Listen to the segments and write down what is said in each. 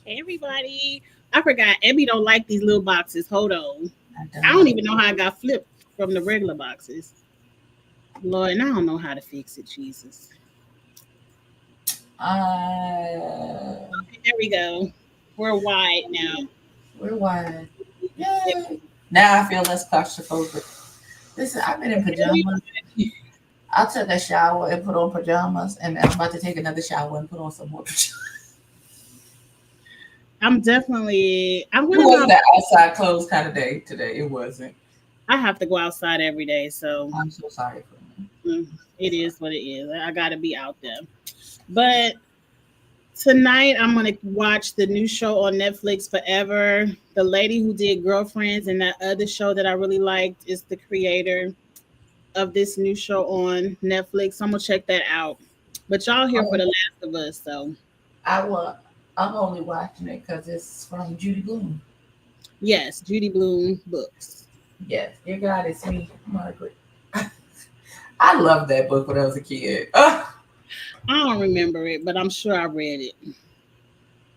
Hey everybody. I forgot Abby don't like these little boxes. Hold on. I I don't don't. even know how I got flipped from the regular boxes. Lord, and I don't know how to fix it, Jesus. Uh, Okay, there we go. We're wide now. we're wide. Yay. Now I feel less claustrophobic. Listen, I've been in pajamas. I took a shower and put on pajamas, and I'm about to take another shower and put on some more pajamas. I'm It one of wasn't my that outside clothes kind of day today. It wasn't. I have to go outside every day, so I'm so sorry for me. mm, it is what it is. I gotta be out there. But tonight I'm gonna watch the new show on Netflix Forever. The lady who did Girlfriends and that other show that I really liked is the creator of this new show on Netflix. I'm gonna check that out. But y'all here for Oh, The Last of Us, so I will. I'm only watching it because it's from Judy Bloom. yes, Judy Bloom books. Yes, your God is me, Margaret. I loved that book when I was a kid. I don't remember it, but I'm sure I read it.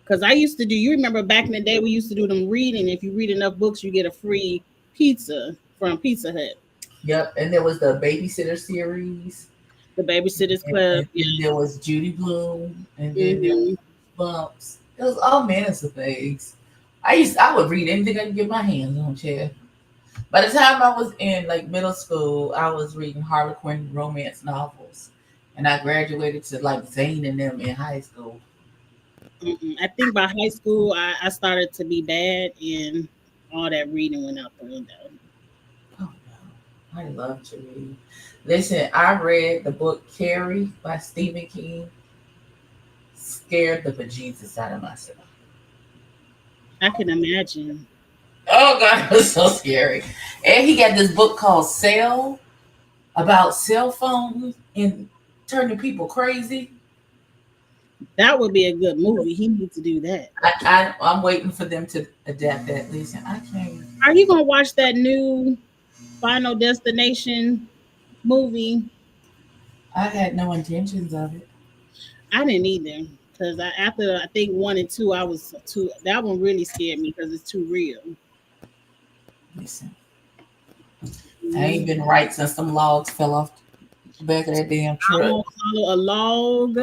Because I used to do, you remember back in the day, we used to do them reading. If you read enough books, you get a free pizza from Pizza Hut. Yep, and there was the Babysitter series, The Babysitter's and Club. Yeah. then there was Judy Bloom, and then there was Hmm. Bumps. It was all manners of things. I would read anything I could get my hands on, chair. By the time I was in like middle school, I was reading Harlequin romance novels, and I graduated to like Zane and them in high school. I think by high school, I started to be bad, and all that reading went out the window. Oh no, I love to read. Listen, I read the book Carrie by Stephen King. Scared the bejesus out of myself. I can imagine. Oh god, it was so scary. And he got this book called Cell about cell phones and turning people crazy. That would be a good movie. He needs to do that. I'm waiting for them to adapt that. Listen, I can't. Are you gonna watch that new Final Destination movie? I had no intentions of it. I didn't either. Because after I think one and two, I was too. That one really scared me because it's too real. Listen, I ain't Mhm. been right since them logs fell off the back of that damn I truck. won't follow a log.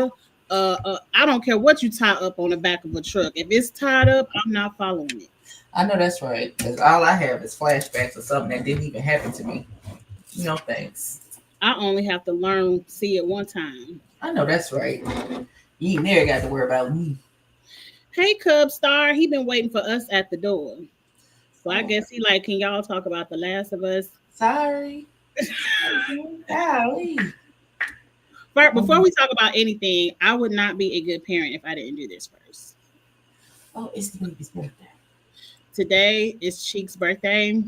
I don't care what you tie up on the back of a truck. If it's tied up, I'm not following it. I know that's right. Because all I have is flashbacks of something that didn't even happen to me. No thanks. I only have to learn, see it one time. I know that's right. You ain't never got to worry about me. Hey, Cub Star, he been waiting for us at the door. So I Oh, guess he like, can y'all talk about The Last of Us? sorry. Golly. But Oh, before we talk about anything, I would not be a good parent if I didn't do this first. oh, it's the baby's birthday. Today is Cheek's birthday.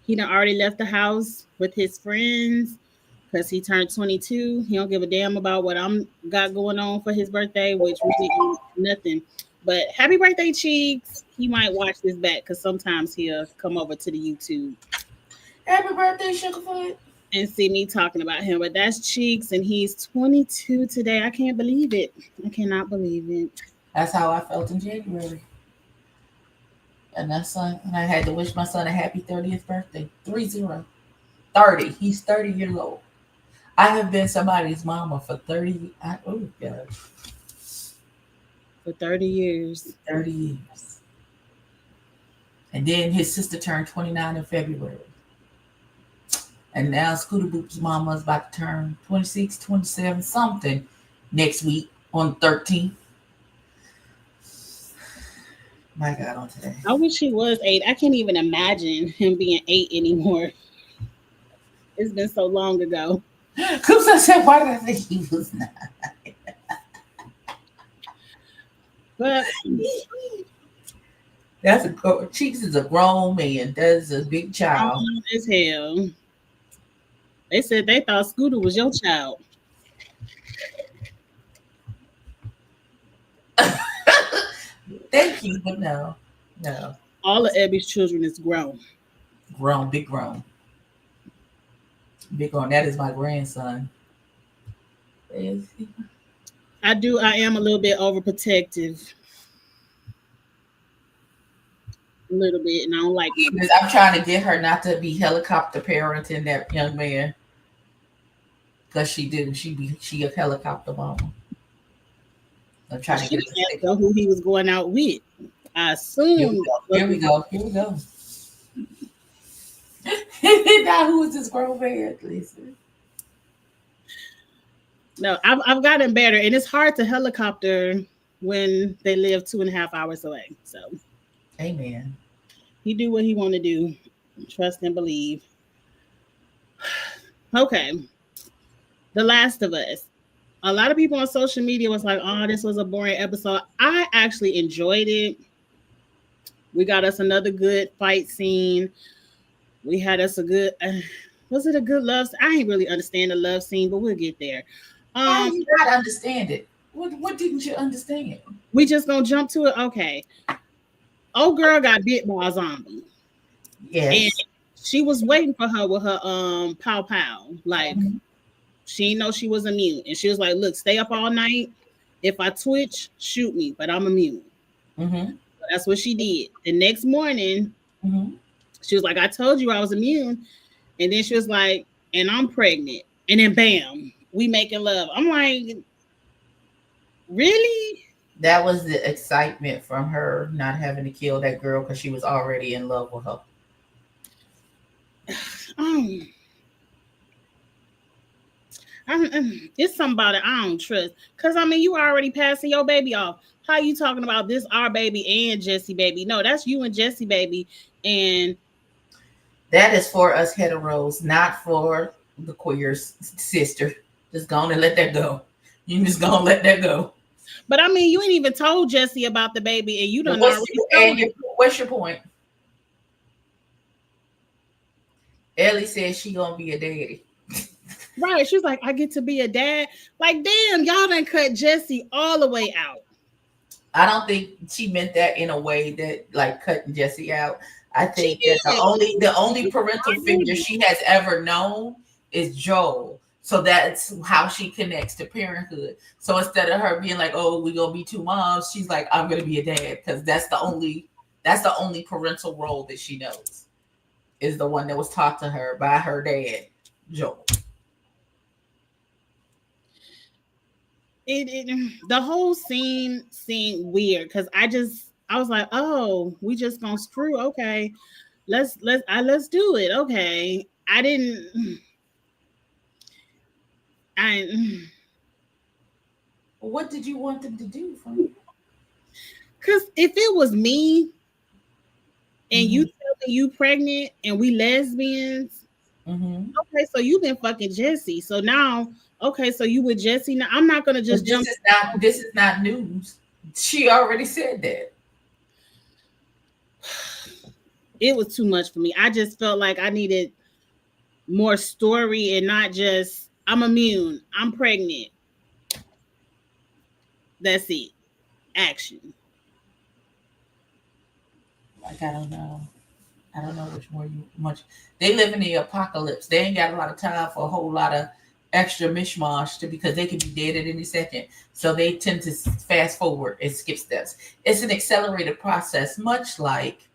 He done already left the house with his friends because he turned 22. He don't give a damn about what I'm got going on for his birthday, which really ain't nothing. But happy birthday, Cheeks. He might watch this back because sometimes he'll come over to the YouTube Happy birthday, Sugarfoot. and see me talking about him. But that's Cheeks, and he's 22 today. I can't believe it. I cannot believe it. That's how I felt in January. And I had to wish my son a happy 30th birthday. 30. 30. He's 30 years old. I have been somebody's mama for 30. Oh, God. For 30 years. 30 years. And then his sister turned 29 in February. And now Scooter Boop's mama is about to turn 26, 27, something next week on 13th. My God, on today. I wish he was 8. I can't even imagine him being 8 anymore. It's been so long ago. Coops, I said, why did I think he was not? But Cheeks is a grown man. That's a big child. grown as hell. They said they thought Scooter was your child. Thank you, but no, no. All of Ebby's children is grown. Grown, big grown. That is my grandson. Is he? I am a little bit overprotective, a little bit, and I don't like my Because I'm trying to get her not to be helicopter parenting that young man. Because she didn't. She a helicopter mama. I'm But trying to she get her didn't to stick. ask her who he was going out with. I Here we assumed go. that Here we was go. Here we go. Now who is this grown man? Listen. no. I've gotten better, and it's hard to helicopter when they live 2.5 hours away. So Amen. he do what he want to do. Trust and believe. Okay, The Last of Us. A lot of people on social media was like, "Oh, this was a boring episode." I actually enjoyed it. We got us another good fight scene. We had us a good. Was it a good love? I ain't really understand the love scene, but we'll get there. How Um, do you not understand it? What didn't you understand? we just gonna jump to it. Okay, old girl got bit by a zombie, and Yes. she was waiting for her with her pow pow. Like Mhm. she didn't know she was immune, and she was like, "Look, stay up all night. If I twitch, shoot me, but I'm immune." Mhm. So that's what she did. The next morning, Mhm. she was like, "I told you I was immune," and then she was like, "And I'm pregnant," and then bam, we making love. I'm like, really? That was the excitement from her not having to kill that girl because she was already in love with her. Um, it's somebody I don't trust. Cause I mean, you already passing your baby off. How you talking about this our baby and Jesse baby? No, that's you and Jesse baby. And That is for us heteros, not for the queer sister. Just go on and let that go. You just gonna let that go. but I mean, you ain't even told Jesse about the baby, and you But done already told him. what's your point? Ellie says she gonna be a daddy. Right? She's like, I get to be a dad. Like, damn, y'all done cut Jesse all the way out. I don't think she meant that in a way that like cutting Jesse out. I She think that did. the only parental I figure really she has ever known is Joel. So that's how she connects to parenthood. So instead of her being like, "Oh, we gonna be two moms," she's like, "I'm gonna be a dad," because that's the only parental role that she knows is the one that was taught to her by her dad, Joel. the whole scene seemed weird because I was like, oh, we just gonna screw. Okay, let's do it. Okay, I didn't. I What did you want them to do for me? because if it was me and you Mm-hmm. tell me you pregnant and we lesbians, Mm-hmm. okay, so you been fucking Jesse. So now, okay, so you with Jesse now. I'm not gonna But just jump. this is not news. She already said that. It was too much for me. I just felt like I needed more story and not just I'm immune, I'm pregnant. That's it. Action. Like I don't know which more you much. They live in the apocalypse. They ain't got a lot of time for a whole lot of extra mishmash because they could be dead at any second. So they tend to fast forward and skip steps. It's an accelerated process, much like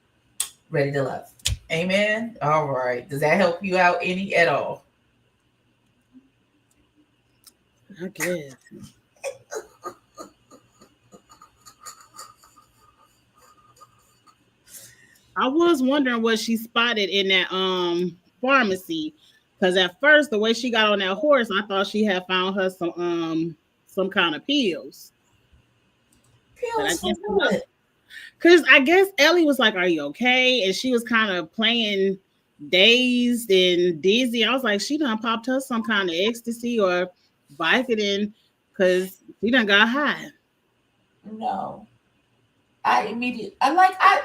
Ready to Love. Amen. All right. Does that help you out any at all? I guess. I was wondering what she spotted in that pharmacy. Cause at first the way she got on that horse, I thought she had found her some kind of pills. But I Pills for guess not. what? Cause I guess Ellie was like, "Are you okay?" And she was kind of playing dazed and dizzy. I was like, she done popped her some kind of ecstasy or Vicodin because she done got high. No. I like I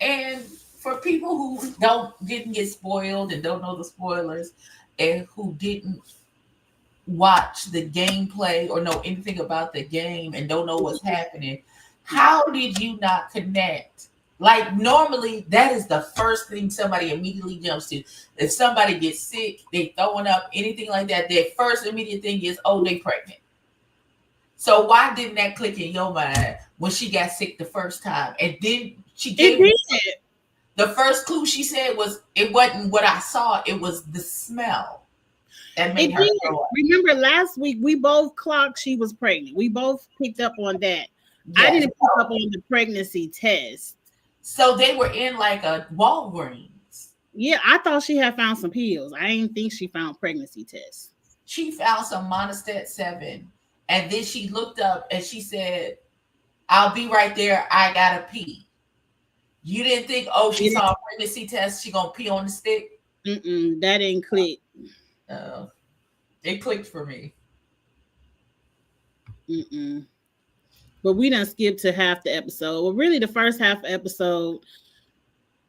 and for people who don't didn't get spoiled and don't know the spoilers and who didn't watch the gameplay or know anything about the game and don't know what's happening, How did you not connect? Like normally, that is the first thing somebody immediately jumps to. If somebody gets sick, they throwing up, anything like that, their first immediate thing is, oh, they pregnant. So why didn't that click in your mind when she got sick the first time? And then she It gave did. the first clue she said was it wasn't what I saw, it was the smell that It made her did. throw up. Remember last week we both clocked she was pregnant. We both picked up on that. I Yes. didn't pick up on the pregnancy test. So they were in like a Walgreens. Yeah, I thought she had found some pills. I didn't think she found pregnancy tests. She found some Monistat 7. And then she looked up and she said, I'll be right there. I gotta pee. You didn't think, oh, she saw a pregnancy test, she gonna pee on the stick? That didn't click. Uh, it clicked for me. But we done skipped to half the episode. Well, really, the first half episode,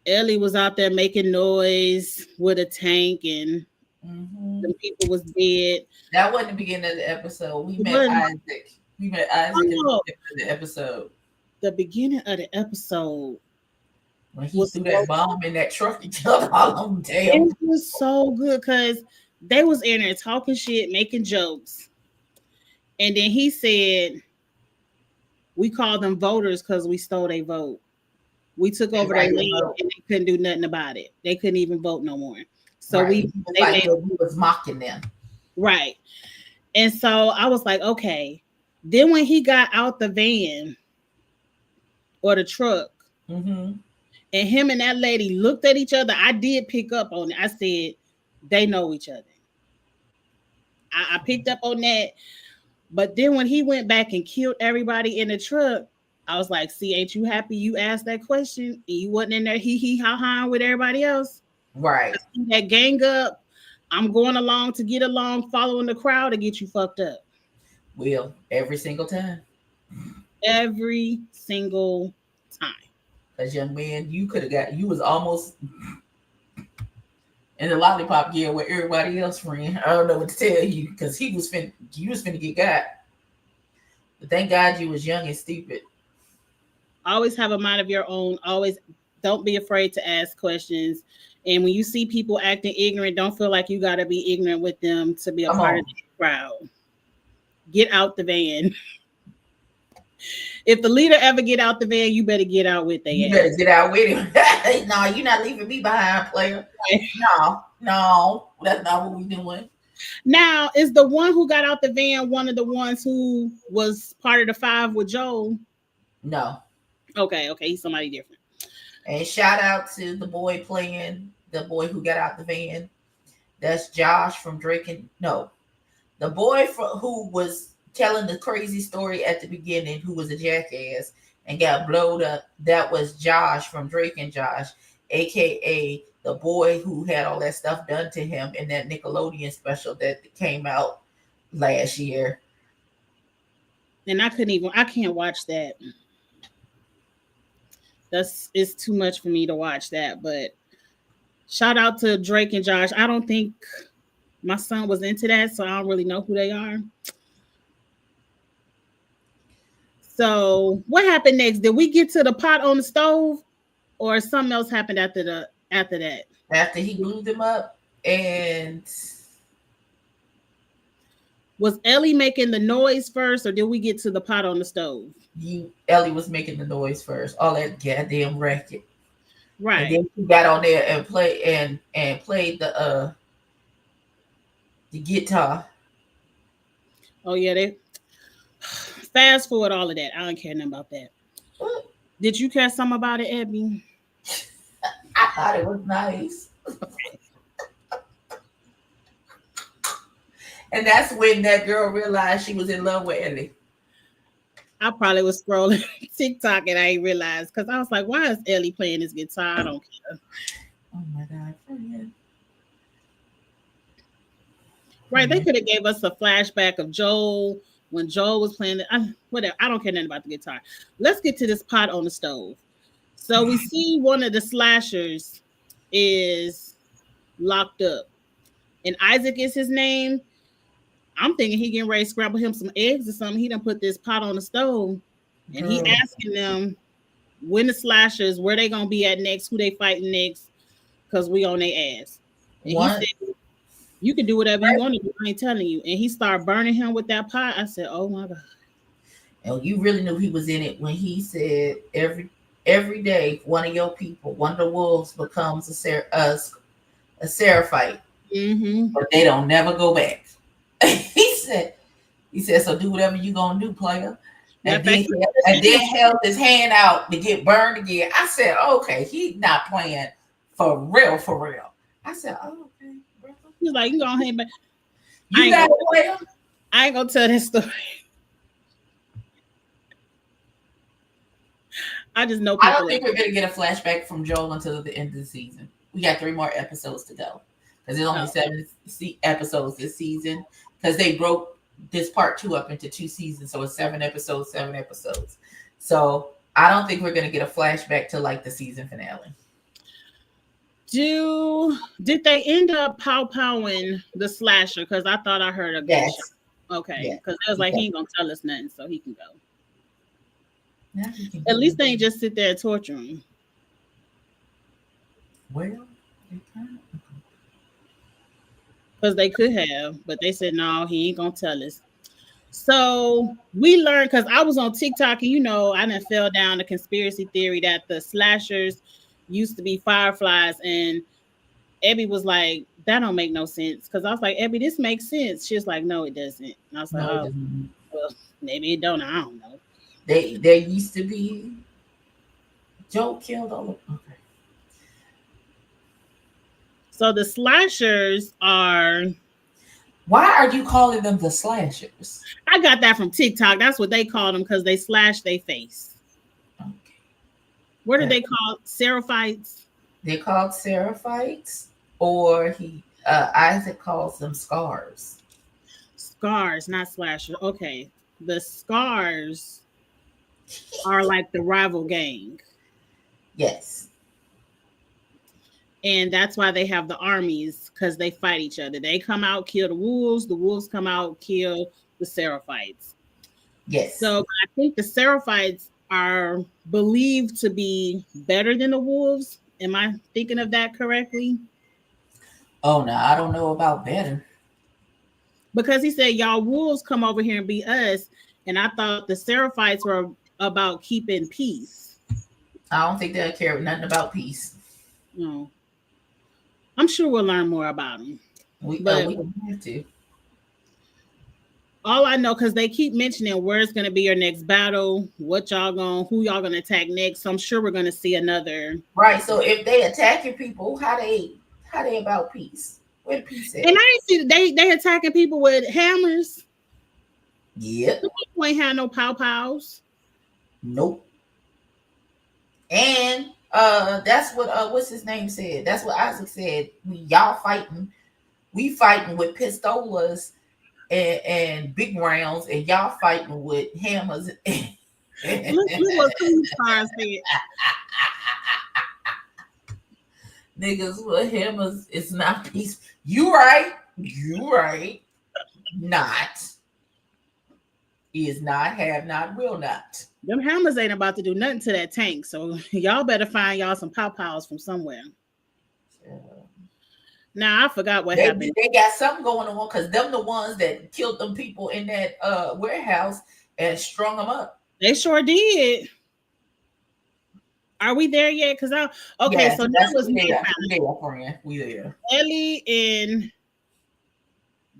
Ellie was out there making noise with a tank, and the people was dead. That wasn't the beginning of the episode. We met Isaac. We met Isaac in the beginning of the episode. The beginning of the episode. When he threw that bomb in that truck and killed all of them. Damn. It was so good because they was in there talking shit, making jokes. And then he said, we call them voters because we stole their vote. We took over their land and they couldn't do nothing about it. They couldn't even vote no more. So we was mocking them. Right. And so I was like, okay. Then when he got out the van or the truck, and him and that lady looked at each other, I did pick up on it. I said, they know each other. I picked up on that. But then when he went back and killed everybody in the truck, I was like, see, ain't you happy you asked that question? And you wasn't in there ha with everybody else? Right. That gang up. I'm going along to get along, following the crowd to get you fucked up. Will, every single time. Every single time. Because young man, you was almost in the lollipop gear where everybody else ran. I don't know what to tell you because you was finna get got. But thank God you was young and stupid. Always have a mind of your own. Always don't be afraid to ask questions. And when you see people acting ignorant, don't feel like you got to be ignorant with them to be a part of the crowd. Get out the van. If the leader ever get out the van, you better get out with them. You better get out with him. No, you're not leaving me behind, player. No, that's not what we're doing. Now, is the one who got out the van one of the ones who was part of the 5 with Joel? No. Okay, he's somebody different. And shout out to the boy who got out the van. That's Josh from Drake and the boy who was telling the crazy story at the beginning, who was a jackass and got blowed up. That was Josh from Drake and Josh, aka the boy who had all that stuff done to him in that Nickelodeon special that came out last year. And I can't watch that. It's too much for me to watch that. But shout out to Drake and Josh. I don't think my son was into that, so I don't really know who they are. So what happened next? Did we get to the pot on the stove, or something else happened after that? After he glued them up, and was Ellie making the noise first, or did we get to the pot on the stove? Ellie was making the noise first. All that goddamn racket. Right. And then he got on there and played the guitar. Oh yeah, they fast forward all of that. I don't care nothing about that. What? Did you care something about it, Abby? I thought it was nice. And that's when that girl realized she was in love with Ellie. I probably was scrolling TikTok and I ain't realized because I was like, why is Ellie playing this guitar? I don't care. Oh my God. Friend. Right. They could have gave us a flashback of Joel when Joel was playing whatever. I don't care nothing about the guitar. Let's get to this pot on the stove. So we see one of the slashers is locked up. And Isaac is his name. I'm thinking he getting ready to scramble him some eggs or something. He done put this pot on the stove. And he Girl, asking them when the slashers, where they gonna be at next, who they fighting next, because we on their ass. And he one. said, you can do whatever you want to do. I ain't telling you. And he started burning him with that pot. I said, oh my God. And you really knew he was in it when he said every day one of your people, one of the wolves becomes a seraphite, Mm-hmm. but they don't never go back. he said, so do whatever you gonna do, player. Matter And of fact, then held his hand out to get burned again. I said, okay, he's not playing for real, for real. I said, oh, okay, brother. he was like, you go ahead, but I You ain't got gonna it, player. I ain't gonna tell that story. I just know I don't people like think we're gonna get a flashback from Joel until the end of the season. We got 3 more episodes to go because there's only oh, 7 episodes this season because they broke this part 2 up into 2 seasons, so it's 7 episodes, 7 episodes. So I don't think we're gonna get a flashback to like the season finale. did they end up pow-powing the slasher? Because I thought I heard a gunshot. Yes, Okay, yes. because I was like, Yeah. he ain't gonna tell us nothing, so he can go. Now he can At least go. they ain't just sit there and torture him. Well, they kind of- Because they could have, but they said no, he ain't gonna tell us. So we learned because I was on TikTok and I done fell down the conspiracy theory that the slashers used to be fireflies, and Abby was like, that don't make no sense. Because I was like, Abby, this makes sense. She was like, no, it doesn't. And I was like, no, it oh, doesn't. well, maybe it don't. I don't know. There used to be Joe killed all of. Okay. So the slashers are, Why are you calling them the slashers? I got that from TikTok. That's what they call them because they slash their face. Okay. What are That they called? Seraphites? they're called seraphites, or Isaac calls them scars. Scars, not slashers. Okay. The scars are like the rival gang. Yes, And that's why they have the armies because they fight each other. They come out, kill the wolves come out, kill the Seraphites. yes. So I think the Seraphites are believed to be better than the wolves. Am I thinking of that correctly? Oh no, I don't know about better. Because he said, y'all wolves come over here and be us. And I thought the Seraphites were about keeping peace. I don't think they'll care nothing about peace. No, I'm sure we'll learn more about them. We But don't have to. all I know, because they keep mentioning where it's going to be your next battle, who y'all going to attack next. So I'm sure we're going to see another. Right. So if they attacking people, how they about peace? Where the peace And at? I ain't see they attacking people with hammers. Yep. The people ain't had no pow pows. Nope. And that's what what's his name said. That's what Isaac said. Y'all fighting. We fighting with pistolas and big rounds, and y'all fighting with hammers. Look what Queen Star said. Niggas with hammers, it's not peace. You right. You right. Not. Is not, have not, will not. Them hammers ain't about to do nothing to that tank. So y'all better find y'all some pow pows from somewhere. Now I forgot what They happened. they got something going on because them the ones that killed them people in that warehouse and strung them up. They sure did. Are we there yet? Because okay, Yes, so that that's was we there. mankind. We there, friend. We there. Ellie and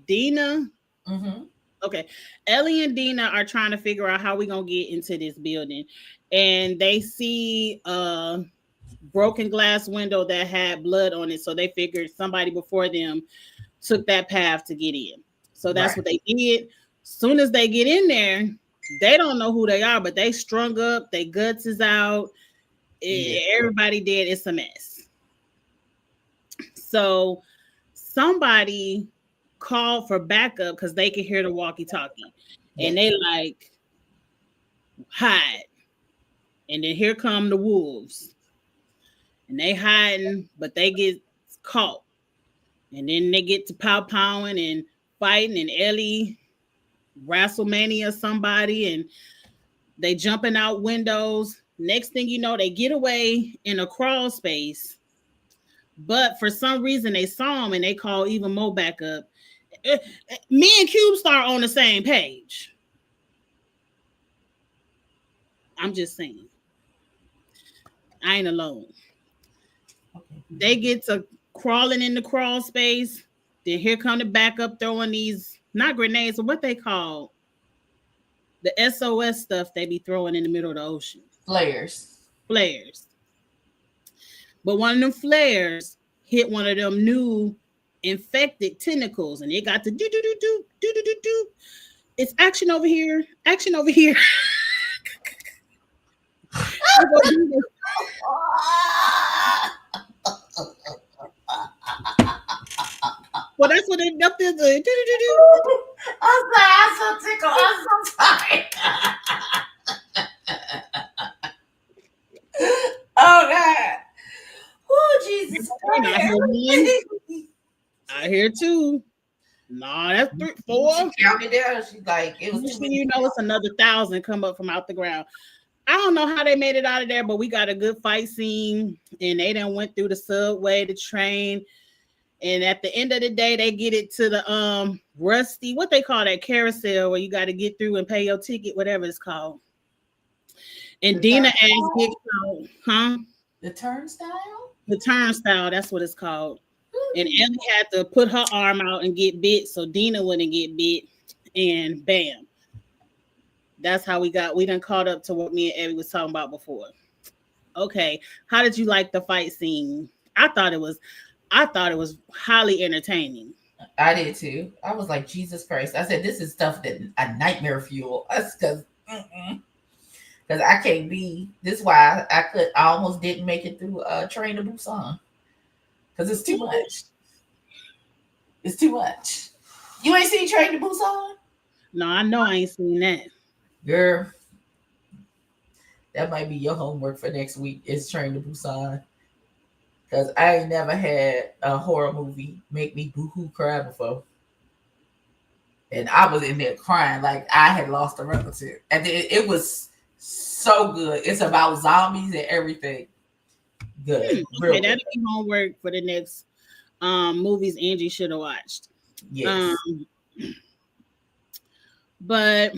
Dina. Mm-hmm. Okay, Ellie and Dina are trying to figure out how we gonna get into this building, and they see a broken glass window that had blood on it. So they figured somebody before them took that path to get in. So that's Right. what they did. Soon as they get in there, they don't know who they are, but they strung up. Their guts is out. Yeah. Everybody dead. It's a mess. So somebody called for backup because they could hear the walkie-talkie, and Yes. they like hide. And then here come the wolves, and they hiding, but they get caught. And then they get to pow-powing and fighting, and Ellie WrestleMania somebody, and They jumping out windows. Next thing you know, they get away in a crawl space. But for some reason, they saw him and they call even more back up. Me and Cube Star on the same page. I'm just saying. I ain't alone. Okay. They get to crawling in the crawl space. Then here come the backup throwing these, not grenades, but what they call the SOS stuff they be throwing in the middle of the ocean. Flares. Flares. But one of them flares hit one of them new infected tentacles, and it got to do do do do do do do do. It's action over here, action over here. Well, that's what it up there doing. Do do do do. I'm sorry, I'm so tickled. I'm so sorry. Oh God. Oh Jesus I hear two. Nah, that's 3, 4. She counted down. She's like, it was too many. You know, it's another 1,000 come up from out the ground. I don't know how they made it out of there, but we got a good fight scene, and they done went through the subway, the train, and at the end of the day, they get it to the rusty, what they call that carousel where you got to get through and pay your ticket, whatever it's called. And Dina asked Big Toe, huh? The turnstile? The turnstile, that's what it's called. And Ellie had to put her arm out and get bit so Dina wouldn't get bit. And bam. That's how we done caught up to what me and Ellie was talking about before. Okay. How did you like the fight scene? I thought it was highly entertaining. I did too. I was like, Jesus Christ. I said, this is stuff that a nightmare fuel. That's because I can't be. This is why I almost didn't make it through Train to Busan. Because it's too much. It's too much. You ain't seen Train to Busan? No, I know I ain't seen that. Girl, that might be your homework for next week is Train to Busan. Because I ain't never had a horror movie make me boo-hoo cry before. And I was in there crying like I had lost a relative. And it was so good. It's about zombies and everything. Good. Okay, that'll be homework for the next movies Angie should have watched. Yes. But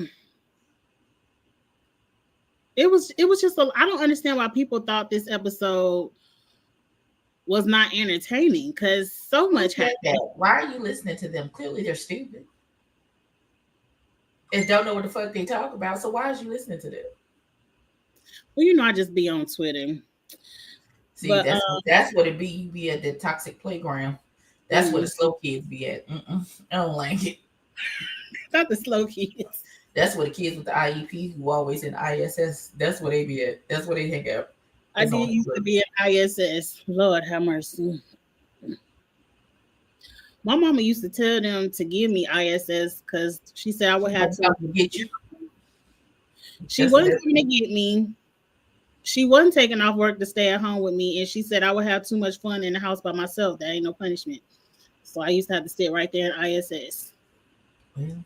it was just I don't understand why people thought this episode was not entertaining because so much happened. Why are you listening to them? Clearly they're stupid and don't know what the fuck they talk about. So why is you listening to them? Well, you know, I just be on Twitter. See, but, that's what it be. You be at the toxic playground. That's where the slow kids be at. I don't like it. Not the slow kids. That's where the kids with the IEP who always in ISS. That's where they be at. That's where they hang out. I did used to be at ISS. Lord have mercy. My mama used to tell them to give me ISS because she said I would have to get you. She wasn't going to get me. She wasn't taking off work to stay at home with me, and she said I would have too much fun in the house by myself. That ain't no punishment. So I used to have to sit right there in ISS. Well,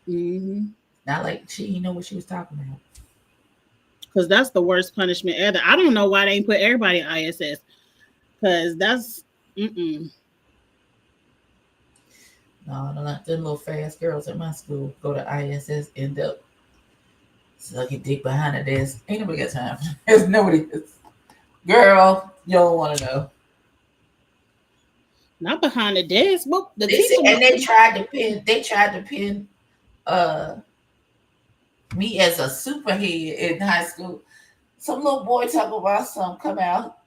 mm-hmm. Not like she didn't know what she was talking about. Because that's the worst punishment ever. I don't know why they ain't put everybody in ISS. Because that's No, not them little fast girls at my school go to ISS, end up sucking dick behind the desk. Ain't nobody got time. There's nobody. Girl, you don't want to know. Not behind the desk. Well, the they tried to pin me as a superhead in high school. Some little boy talking about some come out.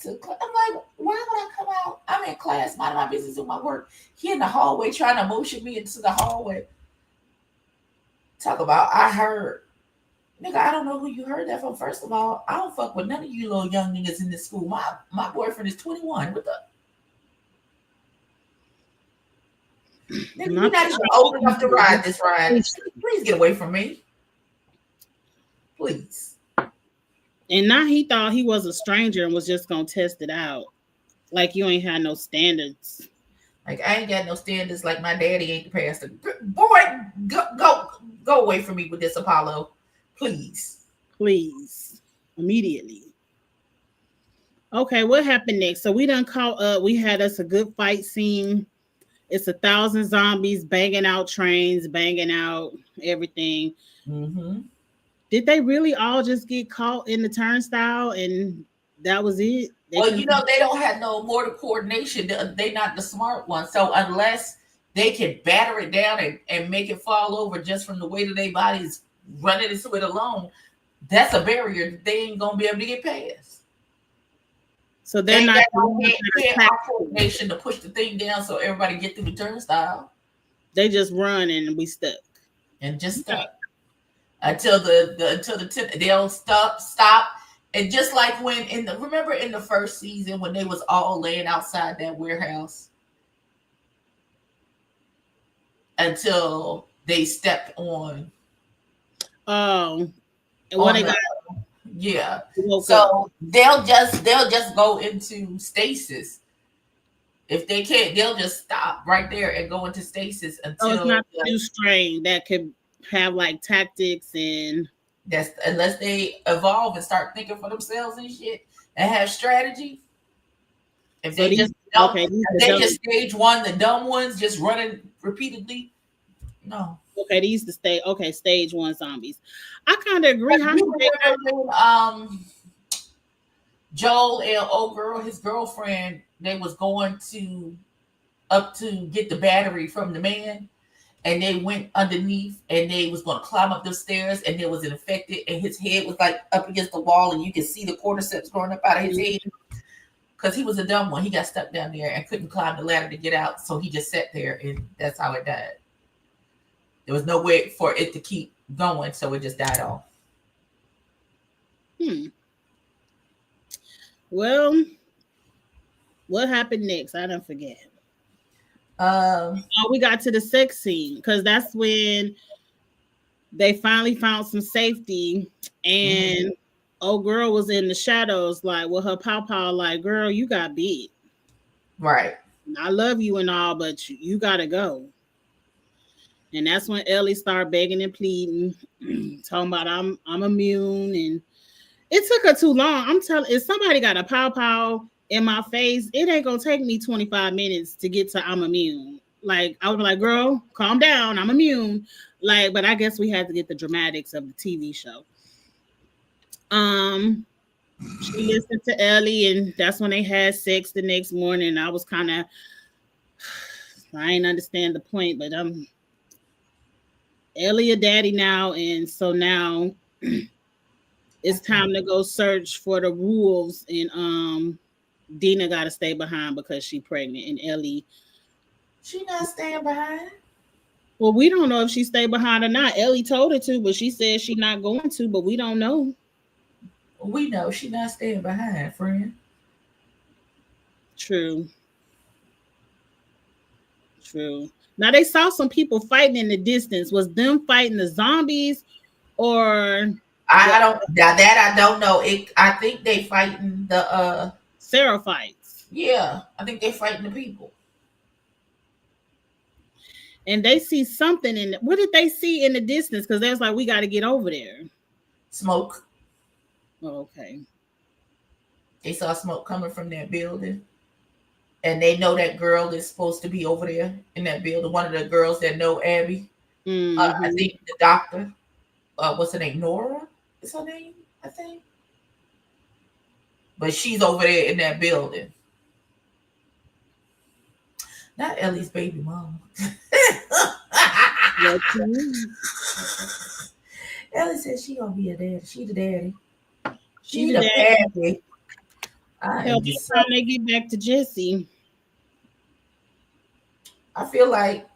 I'm like, why would I come out? I'm in class, minding my business, doing my work. He in the hallway trying to motion me into the hallway. Talk about, I heard. Nigga, I don't know who you heard that from. First of all, I don't fuck with none of you little young niggas in this school. My boyfriend is 21. What the? Nigga, you're not even old enough to ride this ride. Please get away from me. Please. And now he thought he was a stranger and was just gonna test it out. Like you ain't had no standards. Like I ain't got no standards. Like my daddy ain't the pastor. Boy, go away from me with this, Apollo. Please. Please. Immediately. Okay, what happened next? So we done caught up. We had us a good fight scene. It's 1,000 zombies banging out trains, banging out everything. Mm-hmm. Did they really all just get caught in the turnstile and that was it? They Well, couldn't. they don't have no mortar coordination. They not the smart ones. So unless they can batter it down and make it fall over just from the weight of their bodies running into it alone, that's a barrier that they ain't gonna be able to get past. So They they're ain't not got the no ones that hand-eye attack. coordination to push the thing down so everybody get through the turnstile They just run and we stuck. and just Okay. stuck until they'll stop. And just like when remember in the first season when they was all laying outside that warehouse until they stepped Oh, and what on they the got yeah. woke up. So they'll just go into stasis. If they can't, they'll just stop right there and go into stasis So it's until not the new strain that could have like tactics and that's unless they evolve and start thinking for themselves and shit and have strategy. If so they these just dumb, okay, these if the they dumb just stage one, the dumb ones just running repeatedly. No. okay, these the stage one zombies. I kind of agree. But How you did they remember when Joel and old girl, his girlfriend, they was going to up to get the battery from the man, and they went underneath, and they was going to climb up the stairs, and there was an infected, and his head was like up against the wall, and you could see the cordyceps growing up out of his head because he was a dumb one. He got stuck down there and couldn't climb the ladder to get out, so he just sat there, and that's how it died. There was no way for it to keep going, so it just died off. Hmm. Well, what happened next? I don't forget. Um, Oh, we got to the sex scene because that's when they finally found some safety mhm. and old girl was in the shadows like with her pawpaw like girl you got beat. Right. I love you and all but you gotta go. And that's when Ellie started begging and pleading talking about I'm immune and it took her too long. I'm telling if somebody got a pawpaw in my face it ain't gonna take me 25 minutes to get to I'm immune. Like I would be like girl calm down I'm immune. Like but I guess we had to get the dramatics of the TV show. um She listened to Ellie, and that's when they had sex the next morning. I was kind of, I ain't understand the point, but Ellie a daddy now, and so now it's time to go search for the wolves, and Dina got to stay behind because she pregnant, and Ellie. She not staying behind. Well, we don't know if she stayed behind or not. Ellie told her to, but she said she not going to, but we don't know. We know she not staying behind, friend. True, true. Now they saw some people fighting in the distance. Was them fighting the zombies or the I don't now that I don't know. I think they fighting the Seraphites? yeah, I think they fighting the people. And they see something in what did they see in the distance? Because they was like, we got to get over there. Smoke. Oh, okay. They saw smoke coming from that building. And they know that girl is supposed to be over there in that building. One of the girls that know Abby. I Mm-hmm. think the doctor. What's her name? Nora is her name, I think. But she's over there in that building. Not Ellie's baby mom. What you mean? Ellie said she gonna be a daddy. She the daddy. She She the the dad. pappy. I Hell, am by just the time they get back to Jesse, I feel like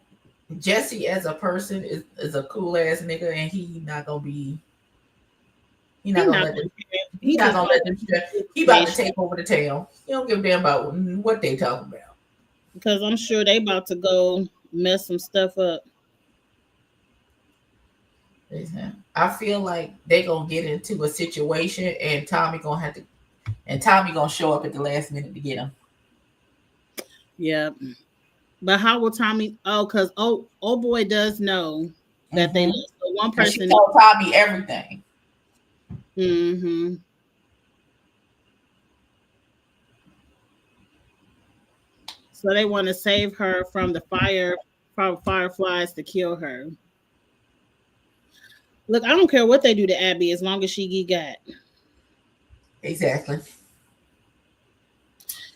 Jesse as a person is a cool ass nigga, and he he not gonna not let gonna them care. he He not just gonna want let them he about to information take over the town. He don't give a damn about what they talking about. because I'm sure they about to go mess some stuff up. Listen, I feel like they gonna get into a situation, and Tommy gonna show up at the last minute to get him. Yeah, but how will Tommy? Oh, because oh boy does know that they Mm-hmm. lost. So one Cause she person told Tommy everything. Mm-hmm. So they want to save her from the fire, from fireflies to kill her. Look, I don't care what they do to Abby as long as she get got. Exactly. Because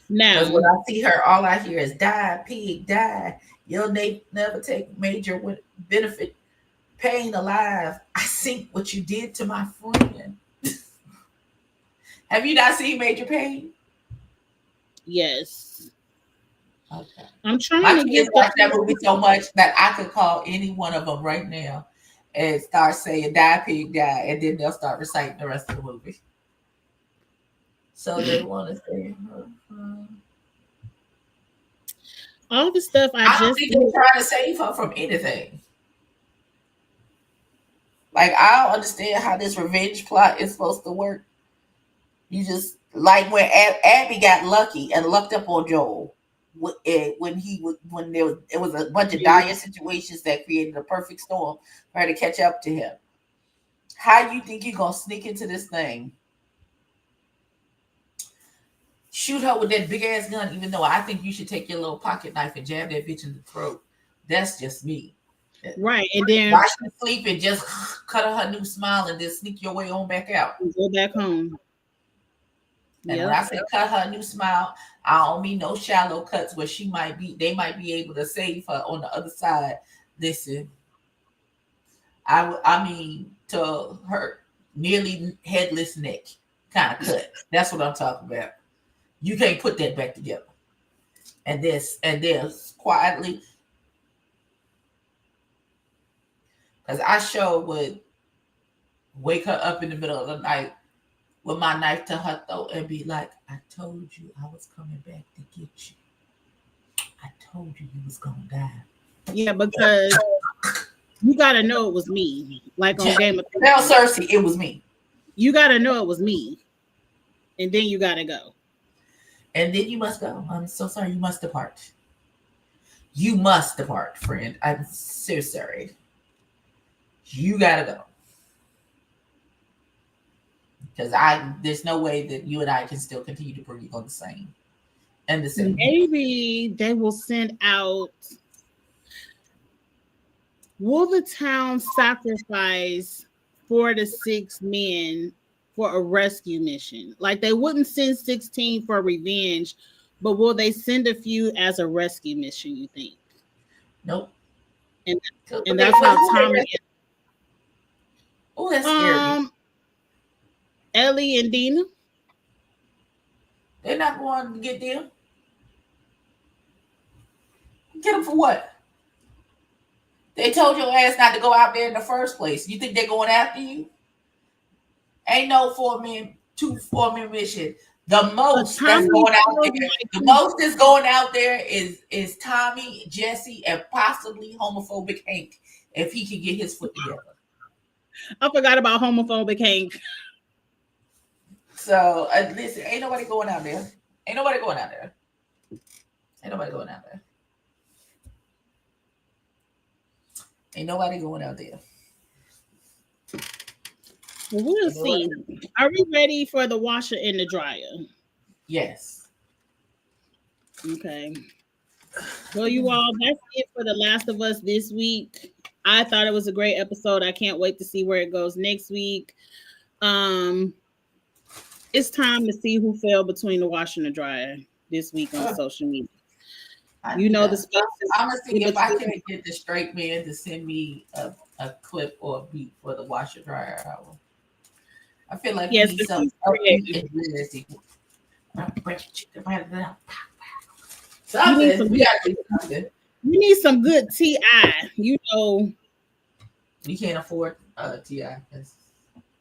Now, when I see her, all I hear is die, pig, die. You'll never take major benefit pain alive. I see what you did to my friend. Have you not seen Major Pain? yes. Okay. I'm My trying to kids get the watch that movie so much that I could call any one of them right now and start saying "die pig die," and then they'll start reciting the rest of the movie. So they want to say, all the stuff I I don't just think did. they're trying to save her from anything. Like I don't understand how this revenge plot is supposed to work. You just like when Abby got lucky and lucked up on Joel when he was when there was it was a bunch of Yeah. dire situations that created a perfect storm for her to catch up to him. How you think you gonna sneak into this thing, shoot her with that big ass gun? Even though I think you should take your little pocket knife and jab that bitch in the throat. That's just me. Right. And then While she's sleeping, just cut her new smile and then sneak your way on back out. go back home. And when Yep. I say cut her new smile, I don't mean no shallow cuts where they might be able to save her on the other side. Listen, I mean to her nearly headless neck kind of cut. That's what I'm talking about. You can't put that back together. And this quietly, because I sure would wake her up in the middle of the night with my knife to her throat and be like, "I told you I was coming back to get you. I told you you was gonna die." Yeah, because you gotta know it was me. Like on Game of Tell Thrones. Cersei it was me. You gotta know it was me. And then you gotta go. And then you must go. I'm so sorry. You must depart. You must depart, friend. I'm so sorry. You gotta go. Because there's no way that you and I can still continue to breathe on the same and the same head. Maybe they will send out. Will the town sacrifice 4 to 6 men for a rescue mission? Like they wouldn't send 16 for revenge, but will they send a few as a rescue mission, you think? Nope. And But and they that's what how who they Tommy rescue? Oh, that scared me. um Ellie and Dina. They're not going to get them. Get them for what? They told your ass not to go out there in the first place. You think they're going after you? Ain't no 4 men, 2 4 men mission. The But most that's Tommy going out feels there, like the most that's going out there is Tommy, Jesse, and possibly homophobic Hank if he can get his foot together. I forgot about homophobic Hank. So listen, ain't nobody going out there. Ain't nobody going out there. Ain't nobody going out there. Ain't nobody going out there. Well, we'll Ain't nobody. see. Are we ready for the washer and the dryer? Yes. Okay. Well, you all, that's it for The Last of Us this week. I thought it was a great episode. I can't wait to see where it goes next week. Um, it's time to see who fell between the washer and the dryer this week on social media. I You need know the that. spaces I'm gonna see in if I between. can get the straight man to send me a clip or a beat for the washer dryer hour. I feel like we Yes, need but something he's upbeat creative. and realistic. You need Something some we good. gotta do something. You need some good Ti. You know, We can't afford Ti.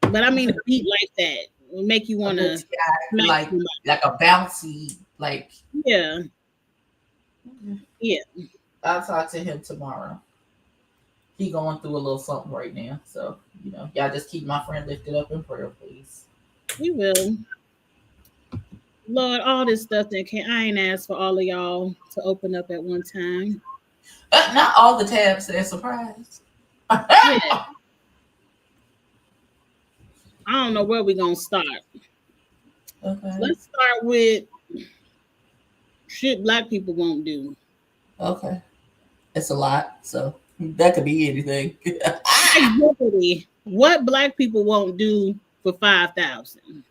but I mean a beat like that will make you A want good to Ti smack somebody. like a bouncy like. Yeah, yeah. I'll talk to him tomorrow. He going through a little something right now, so y'all just keep my friend lifted up in prayer, please. We will. Lord, all this stuff that can I ain't asked for all of y'all to open up at one time. Not all the tabs. They're surprised. Yeah, I don't know where we're gonna start. Okay. Let's start with shit black people won't do. Okay. It's a lot, so that could be anything. Exactly. What black people won't do for 5,000.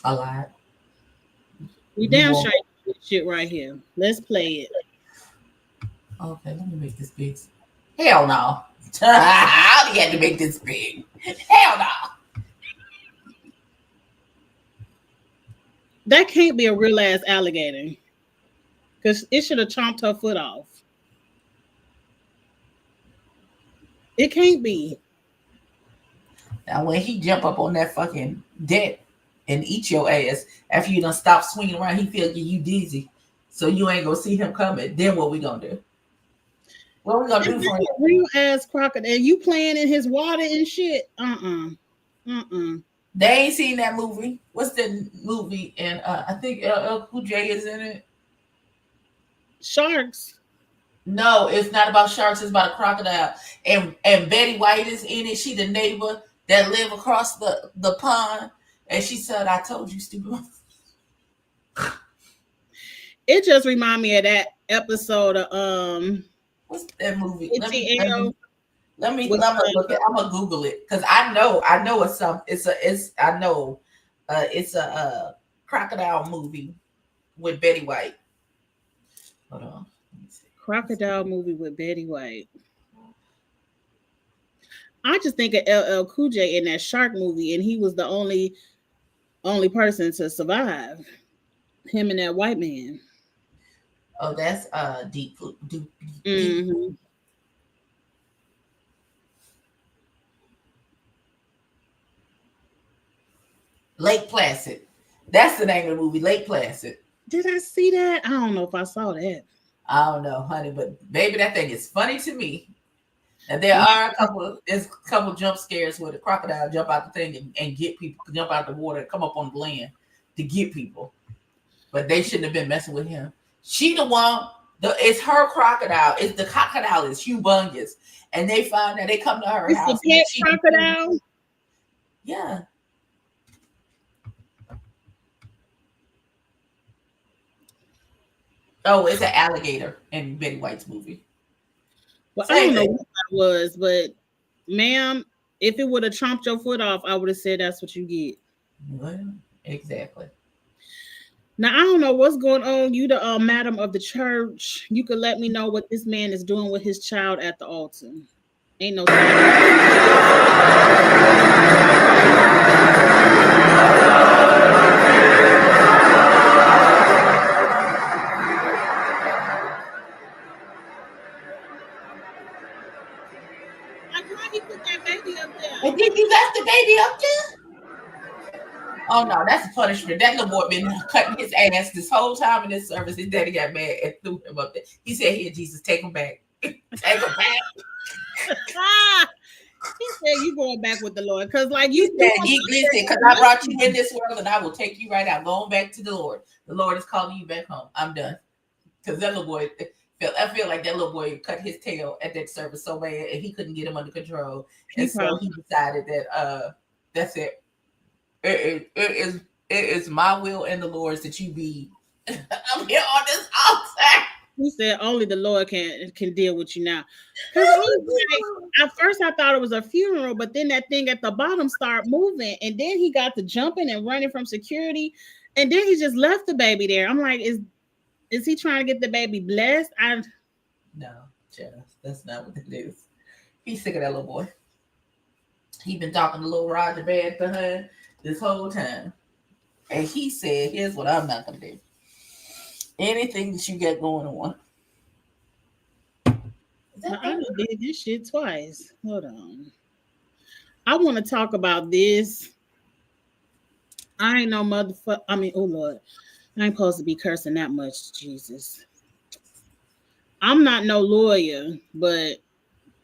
A lot. We You damn won't. straight do this shit right here. Let's play it. Okay, let me make this big. Hell no. How do you have to make this big? Hell no. That can't be a real ass alligator. Because it should have chomped her foot off. It can't be. Now when he jump up on that fucking deck and eat your ass after you done stop swinging around, he feel you dizzy, so you ain't gonna see him coming. Then what we gonna do? What we gonna do for him? Real ass crocodile. You playing in his water and shit. They ain't seen that movie. What's the movie? And I think LL Cool J is in it. Sharks. No, it's not about sharks. It's about a crocodile. And Betty White is in it. She the neighbor that live across the pond. And she said, "I told you, stupid." It just remind me of that episode of What's that movie? ATL with let me look at. I'm gonna Google it because I know it's some. It's I know, it's a crocodile movie with Betty White. Hold on. Let me see. crocodile movie with Betty White. I just think of LL Cool J in that shark movie, and he was the only person to survive. Him and that white man. Oh, that's deep Hmm. Lake Placid. That's the name of the movie, Lake Placid. Did I see that? I don't know if I saw that. I don't know, honey, but baby, that thing is funny to me. And there are there's a couple jump scares where the crocodile jump out the thing and get people, jump out the water and come up on the land to get people. But they shouldn't have been messing with him. She the one, it's her crocodile. It's the crocodile is humongous. And they find that they come to her It's house. the pet crocodile. Yeah. Oh, it's an alligator in Betty White's movie. Well, I Same don't know thing. what that was, but ma'am, if it would have chomped your foot off, I would have said that's what you get. Well, exactly. Now I don't know what's going on. You the madam of the church. You could let me know what this man is doing with his child at the altar. Ain't no telling. Like why he put that baby up there? And then you left the baby up there? Oh no, that's a punishment. That little boy been cutting his ass this whole time in this service. His daddy got mad and threw him up there. He said, "Here, Jesus, take him back. Take him back." Ah, he said you going back with the Lord because like He you said, doing listen, because I brought you in this world and I will take you right out. Going back to the Lord. The Lord is calling you back home. I'm done. Because that little boy, I feel like that little boy cut his tail at that service so bad and he couldn't get him under control. And so he decided that that's it. It is my will and the Lord's that you be I'm here on this altar. He said only the Lord can deal with you now. Because at first I thought it was a funeral, but then that thing at the bottom started moving, and then he got to jumping and running from security, and then he just left the baby there. I'm like, is he trying to get the baby blessed? No, Jess, that's not what it is. He's sick of that little boy. He been talking to little Roger Bad behind this whole time. And he said, here's what I'm not gonna do. Anything that you got going on. I did this shit twice. Hold on. I want to talk about this. I ain't no motherfucker. I mean, oh Lord, I ain't supposed to be cursing that much, Jesus. I'm not no lawyer, but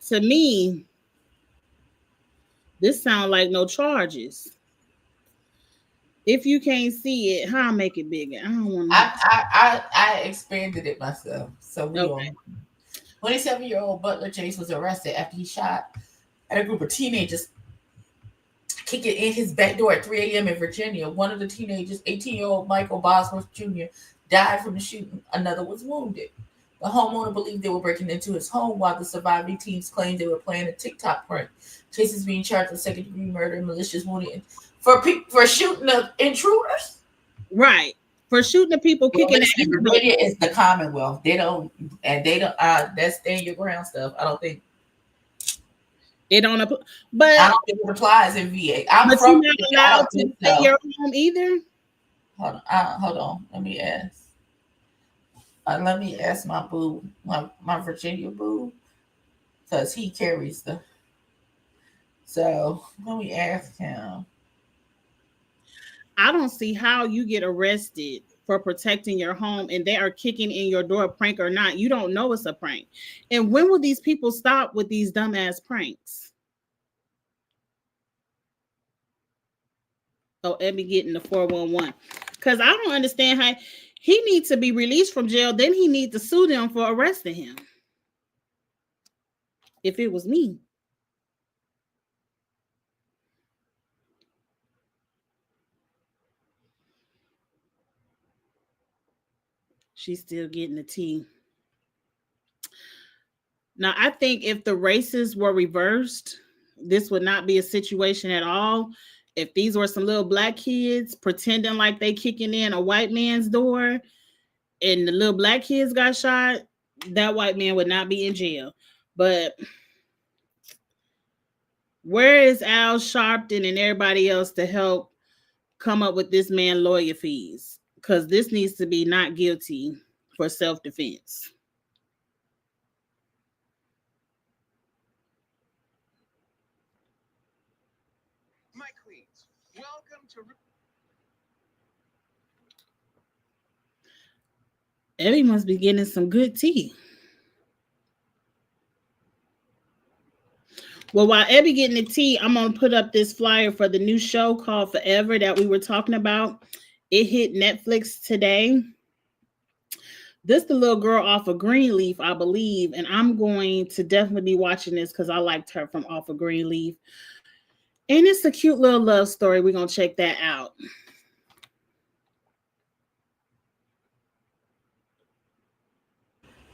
to me, this sound like no charges. If you can't see it, how I make it bigger? I don't want to. I expanded it myself. So we Okay. on 27-year-old Butler Chase was arrested after he shot had a group of teenagers kicking in his back door at 3 a.m. in Virginia. One of the teenagers, 18-year-old Michael Bosworth Jr., died from the shooting. Another was wounded. The homeowner believed they were breaking into his home, while the surviving teens claimed they were playing a TikTok prank. Chase is being charged with second-degree murder and malicious wounding for shooting the intruders. Right. For shooting the people Well, kicking listen, the Virginia is the Commonwealth. They don't. That's stand your ground stuff. it don't I but don't think it applies in VA. I'm you're from not VA. I allowed don't to think stay in so. your home either. Hold on. Let me ask. Let me ask my boo, my Virginia boo, because he carries the. So let me ask him. I don't see how you get arrested for protecting your home and they are kicking in your door, prank or not. You don't know it's a prank. And when will these people stop with these dumbass pranks? Oh, Ebby getting the 411. Because I don't understand how he needs to be released from jail. Then he needs to sue them for arresting him. If it was me. She's still getting the tea. Now, I think if the races were reversed, this would not be a situation at all. If these were some little black kids pretending like they kicking in a white man's door and the little black kids got shot, that white man would not be in jail. But where is Al Sharpton and everybody else to help come up with this man lawyer fees? Because this needs to be not guilty for self-defense. My queens, welcome to. Evie must be getting some good tea. Well, while Ebby getting the tea, I'm gonna put up this flyer for the new show called Forever that we were talking about. It hit Netflix today. This the little girl off of Greenleaf, I believe, and I'm going to definitely be watching this because I liked her from off of Greenleaf. And it's a cute little love story. We're gonna check that out.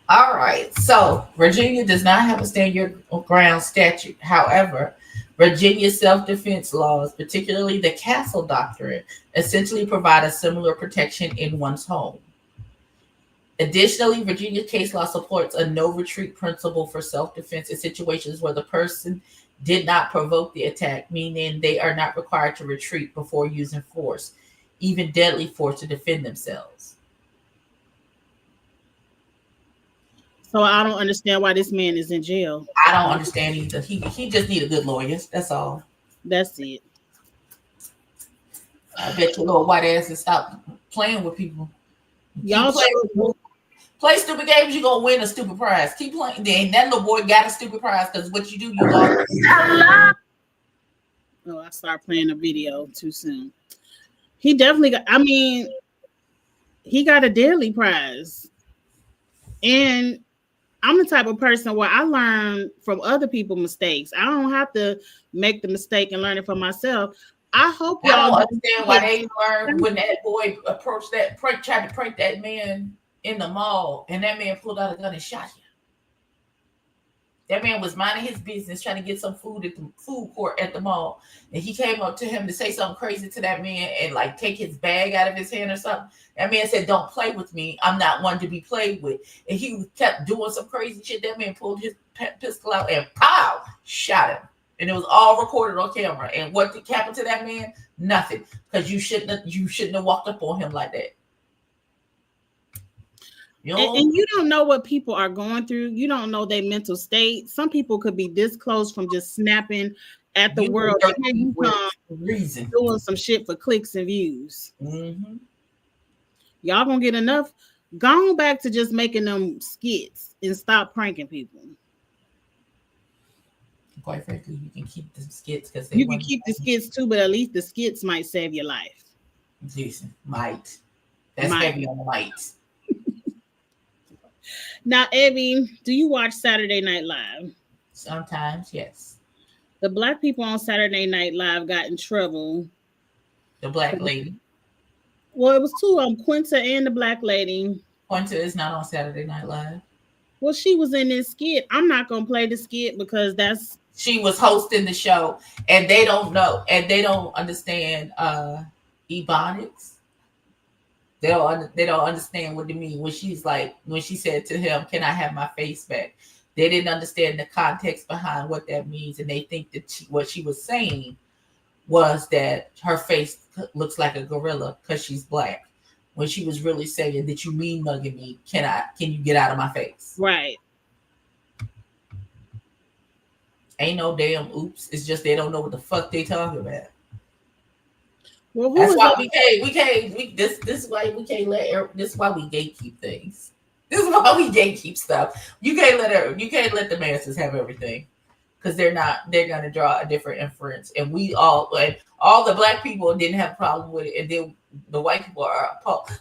All right. So Virginia does not have a stand your ground statute. However, Virginia's self-defense laws, particularly the castle doctrine, essentially provide a similar protection in one's home. Additionally, Virginia case law supports a no retreat principle for self-defense in situations where the person did not provoke the attack, meaning they are not required to retreat before using force, even deadly force, to defend themselves. So I don't understand why this man is in jail. I don't understand either. He just need a good lawyer. That's all. That's it. I bet your little white ass is stop playing with people. Y'all play stupid games, you're gonna win a stupid prize. Keep playing. Then that little boy got a stupid prize because what you do, you lost. Oh, I started playing a video too soon. He definitely got, I mean, he got a daily prize. And I'm the type of person where I learn from other people's mistakes. I don't have to make the mistake and learn it for myself. I hope y'all I don't understand why they learned when that boy approached tried to prank that man in the mall, and that man pulled out a gun and shot him. That man was minding his business, trying to get some food at the food court at the mall, and he came up to him to say something crazy to that man and like take his bag out of his hand or something. That man said, "Don't play with me. I'm not one to be played with." And he kept doing some crazy shit. That man pulled his pistol out and pow, shot him. And it was all recorded on camera. And what happened to that man? Nothing, because you shouldn't have walked up on him like that. And you don't know what people are going through. You don't know their mental state. Some people could be this close from just snapping at the world. And here you come doing some shit for clicks and views. Mm-hmm. Y'all gonna get enough. Go back to just making them skits and stop pranking people. Quite frankly, you can keep the skits because you can keep the skits too, but at least the skits might save your life. Jason, might. That's heavy on the might. Now, Evie, do you watch Saturday Night Live? Sometimes, yes. The black people on Saturday Night Live got in trouble. The black lady. Well, it was two of them, Quinta and the black lady. Quinta is not on Saturday Night Live. Well, she was in this skit. I'm not gonna play the skit because that's She was hosting the show, and they don't know, and they don't understand ebonics. They don't understand what it means when she's like, when she said to him, "Can I have my face back?" They didn't understand the context behind what that means, and they think that what she was saying was that her face looks like a gorilla because she's black. When she was really saying that you mean mugging me, can you get out of my face? right. Ain't no damn oops. It's just they don't know what the fuck they talking about. Well, who That's was why it? this is why we can't this is why we gatekeep things. This is why we gatekeep stuff. You can't let the masses have everything. Because they're gonna draw a different inference. And all the black people didn't have a problem with it, and then the white people are appalled.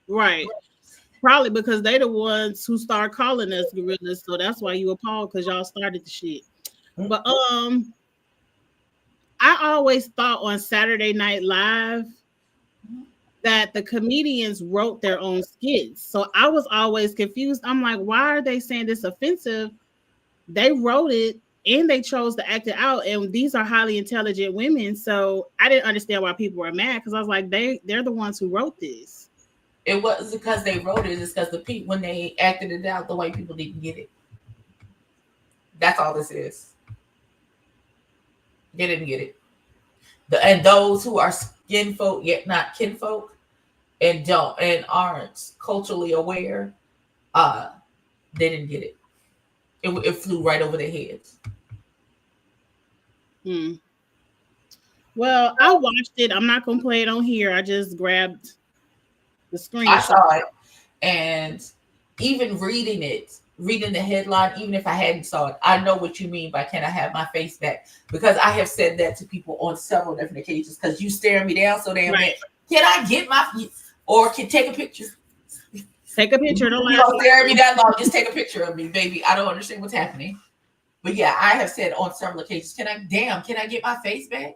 Right. Probably because they the ones who start calling us gorillas, so that's why you appalled because y'all started the shit. But I always thought on Saturday Night Live that the comedians wrote their own skits. So I was always confused. I'm like, why are they saying this offensive? They wrote it and they chose to act it out. And these are highly intelligent women. So I didn't understand why people were mad because I was like, they're the ones who wrote this. It wasn't because they wrote it, it's because the people, when they acted it out, the white people didn't get it. That's all this is. They didn't get it. And those who are skinfolk yet not kinfolk and aren't culturally aware, they didn't get it. It flew right over their heads. Well, I watched it. I'm not gonna play it on here. I just grabbed the screen. I saw it, and even reading the headline, even if I hadn't saw it, I know what you mean by "Can I have my face back?" Because I have said that to people on several different occasions. Because you staring me down so damn bad. Can I get my or can take a picture? Take a picture. Don't stare at me that long. Just take a picture of me, baby. I don't understand what's happening. But yeah, I have said on several occasions, can I get my face back?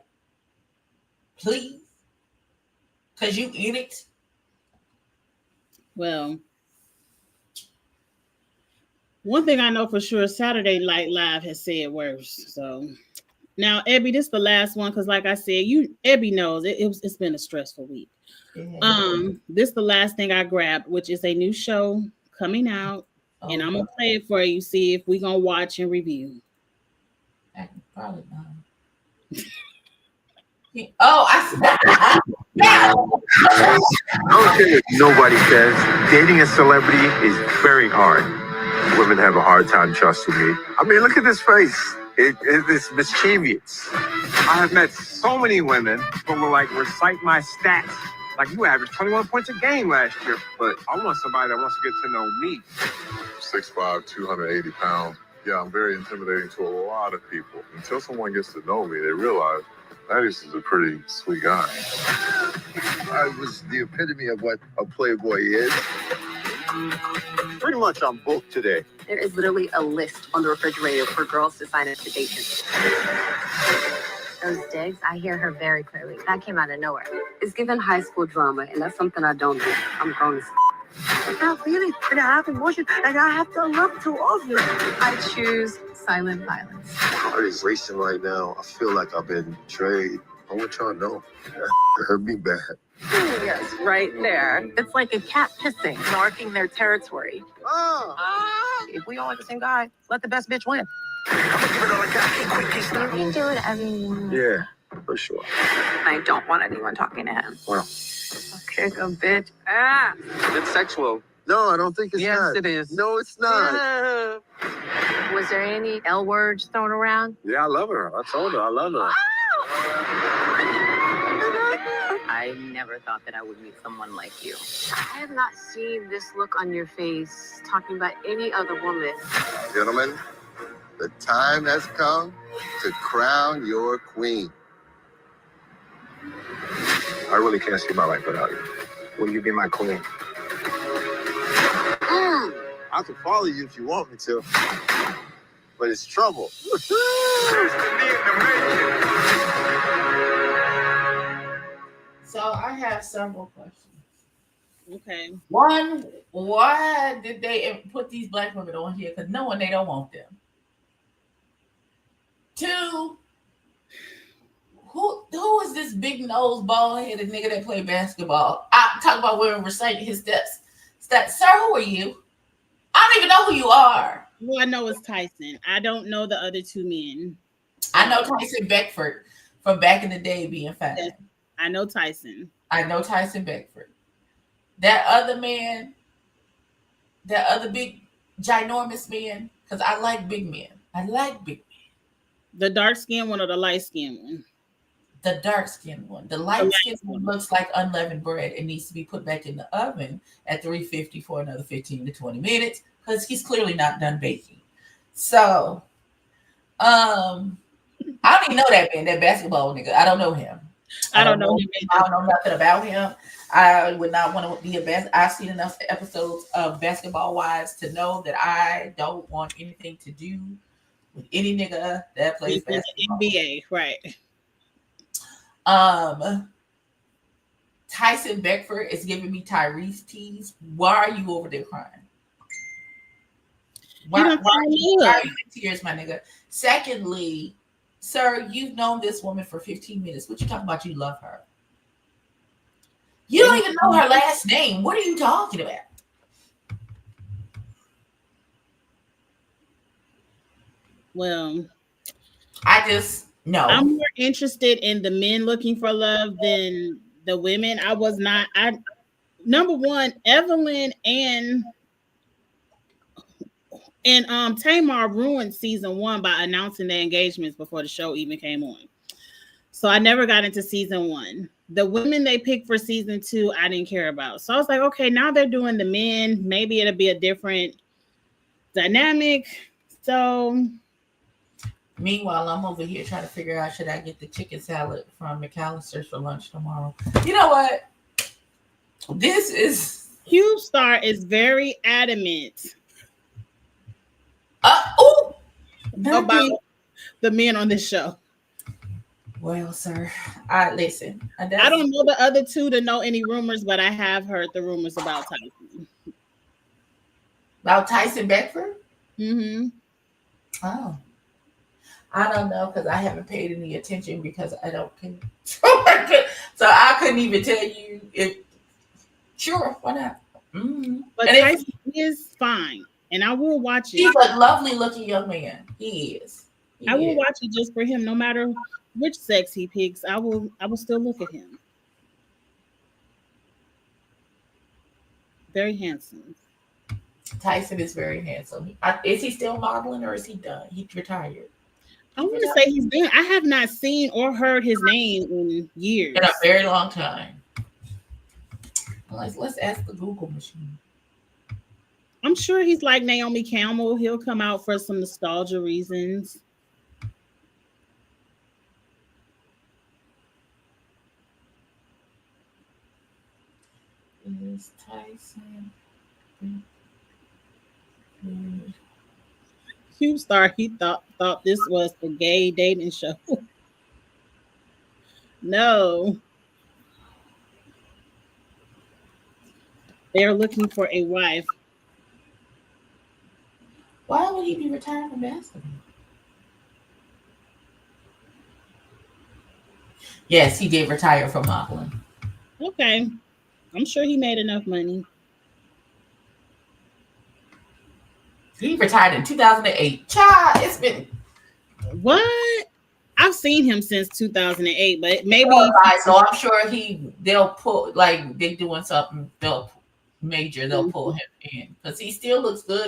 Please. Because you in it. Well, one thing I know for sure, Saturday Night Live has said worse. So now, Ebby, this is the last one because, like I said, Ebby knows it's been a stressful week. This is the last thing I grabbed, which is a new show coming out, and I'm gonna play it for you. See if we're gonna watch and review. Probably not. I don't care what nobody says. Dating a celebrity is very hard. Women have a hard time trusting me. I mean, look at this face. It's mischievous. I have met so many women who will recite my stats. Like, you averaged 21 points a game last year. But I want somebody that wants to get to know me. 6'5", 280 pounds. Yeah, I'm very intimidating to a lot of people. Until someone gets to know me, they realize Thaddeus is a pretty sweet guy. I was the epitome of what a playboy is. Pretty much I'm booked today. There is literally a list on the refrigerator for girls to sign invitations. Those digs, I hear her very clearly. That came out of nowhere. It's given high school drama, and that's something I don't do. I'm grown as I got feelings, and I have emotion, and I have to love to all of you. I choose silent violence. My heart is racing right now. I feel like I've been betrayed. I want y'all to know that hurt me bad. Yes, right there. It's like a cat pissing, marking their territory. If we don't like the same guy, let the best bitch win. I'm gonna give it all I got. You can do whatever you want. Yeah, for sure. I don't want anyone talking to him. Well, okay, go bitch. Ah! it's sexual. No, I don't think it's yes, not. It is. No, it's not. Was there any L words thrown around? Yeah, I love her. I told her I love her. I never thought that I would meet someone like you. I have not seen this look on your face talking about any other woman. Gentlemen, the time has come to crown your queen. I really can't see my life without you. Will you be my queen? I can follow you if you want me to. but it's trouble. Destiny in the making. So I have several questions. Okay. One, why did they put these black women on here? Because knowing they don't want them. Two, who is this big nose bald headed nigga that play basketball? I talk about women reciting his steps. Sir, who are you? I don't even know who you are. Well, I know it's Tyson. I don't know the other two men. I know Tyson Beckford from back in the day being fine. Yes, I know Tyson. I know Tyson Beckford. That other man, that other big ginormous man, because I like big men. I like big men. The dark skinned one or the light skinned one? The dark skinned one. The light skinned one looks like unleavened bread. It needs to be put back in the oven at 350 for another 15 to 20 minutes because he's clearly not done baking. So, I don't even know that man, that basketball nigga. I don't know him. I don't know him. I don't know nothing about him. I would not want to be a best. I've seen enough episodes of Basketball Wives to know that I don't want anything to do with any nigga that plays basketball. NBA, right? Tyson Beckford is giving me Tyrese tease. Why are you over there crying? Why are you in tears, my nigga? Secondly, sir, you've known this woman for 15 minutes. What you talking about? You love her. You don't even know her last name. What are you talking about? Well, no. I'm more interested in the men looking for love than the women. Number one, Evelyn and Tamar ruined season 1 by announcing their engagements before the show even came on. So I never got into season 1. The women they picked for season 2, I didn't care about. So I was like, okay, now they're doing the men. Maybe it'll be a different dynamic. So meanwhile, I'm over here trying to figure out, should I get the chicken salad from McAllister's for lunch tomorrow? You know what? Hugh Star is very adamant about the men on this show. Well, sir, listen. I don't know the other two to know any rumors, but I have heard the rumors about Tyson. About Tyson Beckford? Mm-hmm. Oh. I don't know because I haven't paid any attention because I don't care. So I couldn't even tell you if. Sure, why not? Mm-hmm. But Tyson is fine, and I will watch it. He's a lovely looking young man. He is. I will watch it just for him, no matter which sex he picks. I will still look at him. Very handsome. Tyson is very handsome. Is he still modeling or is he done? He's retired. I want to say he's done. I have not seen or heard his name in years. In a very long time. Let's ask the Google machine. I'm sure he's like Naomi Campbell. He'll come out for some nostalgia reasons. Is Tyson? Hugh Star, he thought this was the gay dating show. No. They're looking for a wife. Why would he be retired from basketball? Yes, he did retire from modeling. Okay. I'm sure he made enough money. He retired in 2008. Child, it's been... What? I've seen him since 2008, but maybe... So I'm sure they'll pull, like, they're doing something, they'll pull him in. Because he still looks good.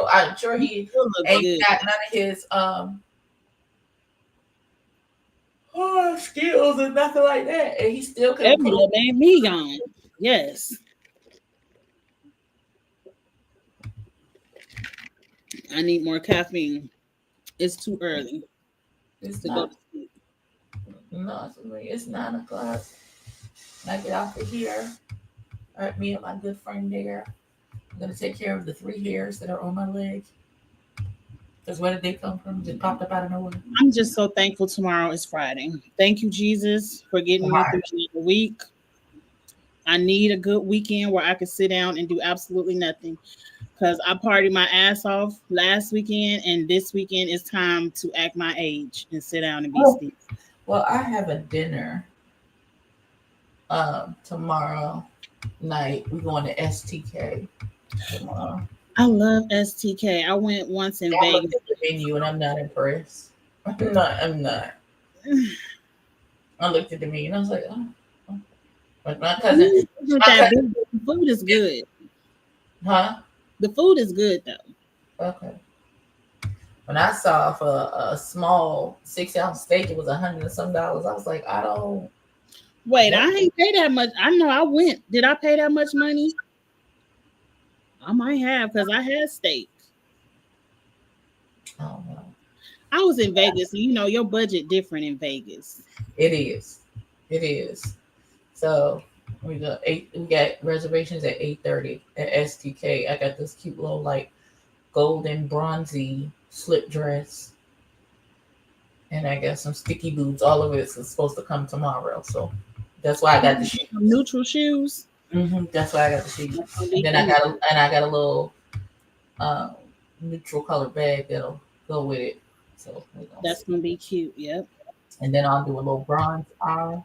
I'm sure he ain't good. Got none of his skills and nothing like that. And he still can put made me gone. Yes. I need more caffeine. It's too early. It's to go to sleep. No, it's 9 o'clock. I get off of here. Me and my good friend there. I'm gonna take care of the 3 hairs that are on my leg. Because where did they come from? Just popped up out of nowhere. I'm just so thankful tomorrow is Friday. Thank you, Jesus, for getting me through Right. another week. I need a good weekend where I can sit down and do absolutely nothing. Because I partied my ass off last weekend, and this weekend is time to act my age and sit down and be Oh, still. well, I have a dinner tomorrow night. We're going to STK tomorrow. I love STK. I went once in I looked Vegas. at the menu and I'm not impressed. I'm not. I looked at the menu and I was like, oh. But my cousin, Not my that cousin, big, but the food is good. huh? The food is good though. Okay. When I saw for a small 6 ounce steak, it was $100 and some dollars. I was like, I don't. Wait, I What? ain't pay that much. I know I went. Did I pay that much money? I might have because I had steak. I don't know. I was in Vegas, and you know your budget different in Vegas. It is. It is. So we got reservations at 8:30 at STK. I got this cute little like golden bronzy slip dress, and I got some sticky boots. All of it is supposed to come tomorrow, so that's why I got the shoes. Neutral shoes. That's why I got the shoes, That's gonna and be then cute. I got a little um, neutral color bag that'll go with it. So we're gonna That's see. gonna be cute. Yep. And then I'll do a little bronze eye,